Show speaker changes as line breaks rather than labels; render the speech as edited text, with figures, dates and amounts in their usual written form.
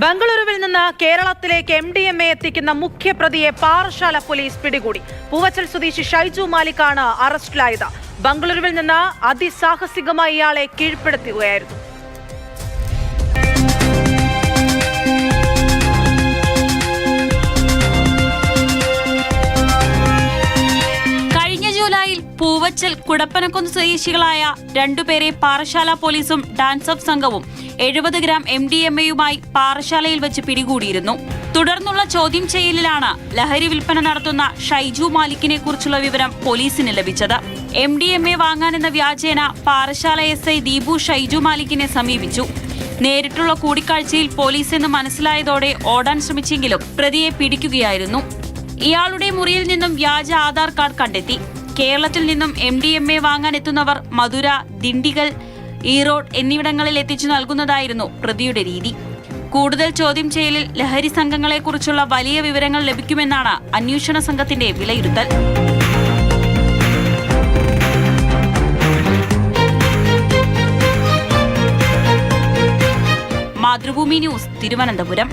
ബംഗളൂരുവിൽ നിന്ന് കേരളത്തിലേക്ക് MDMA എത്തിക്കുന്ന മുഖ്യപ്രതിയെ പാറശാല പോലീസ് പിടികൂടി. പൂവച്ചൽ സ്വദേശി ഷൈജു മാലിക്കാണ് അറസ്റ്റിലായത്. ബംഗളൂരുവിൽ നിന്ന് അതിസാഹസികമായി ഇയാളെ കീഴ്പ്പെടുത്തുകയായിരുന്നു.
പൂവച്ചൽ കുടപ്പനക്കുന്ന് സ്വദേശികളായ രണ്ടുപേരെ പാറശാല പോലീസും ഡാൻസ് ഓഫ് സംഘവും 70 ഗ്രാം MDMAയുമായി പാറശാലയിൽ വെച്ച് പിടികൂടിയിരുന്നു. തുടർന്നുള്ള ചോദ്യം ചെയ്യലിലാണ് ലഹരി വിൽപ്പന നടത്തുന്ന ഷൈജു മാലിക്കിനെ കുറിച്ചുള്ള വിവരം പോലീസിന് ലഭിച്ചത്. MDMA വാങ്ങാനെന്ന വ്യാജേന പാറശാല SI ദീപു ഷൈജു മാലിക്കിനെ സമീപിച്ചു. നേരിട്ടുള്ള കൂടിക്കാഴ്ചയിൽ പോലീസ് എന്ന് മനസ്സിലായതോടെ ഓടാൻ ശ്രമിച്ചെങ്കിലും പ്രതിയെ പിടിക്കുകയായിരുന്നു. ഇയാളുടെ മുറിയിൽ നിന്നും വ്യാജ ആധാർ കാർഡ് കണ്ടെത്തി. കേരളത്തിൽ നിന്നും MDMA വാങ്ങാൻ എത്തുന്നവർ മധുര, ദിണ്ടിഗൽ, ഈറോഡ് എന്നിവിടങ്ങളിൽ എത്തിച്ചു നൽകുന്നതായിരുന്നു പ്രതിയുടെ രീതി. കൂടുതൽ ചോദ്യം ചെയ്യലിൽ ലഹരി സംഘങ്ങളെക്കുറിച്ചുള്ള വലിയ വിവരങ്ങൾ ലഭിക്കുമെന്നാണ് അന്വേഷണ സംഘത്തിന്റെ വിലയിരുത്തൽ. മാതൃഭൂമി ന്യൂസ്, തിരുവനന്തപുരം.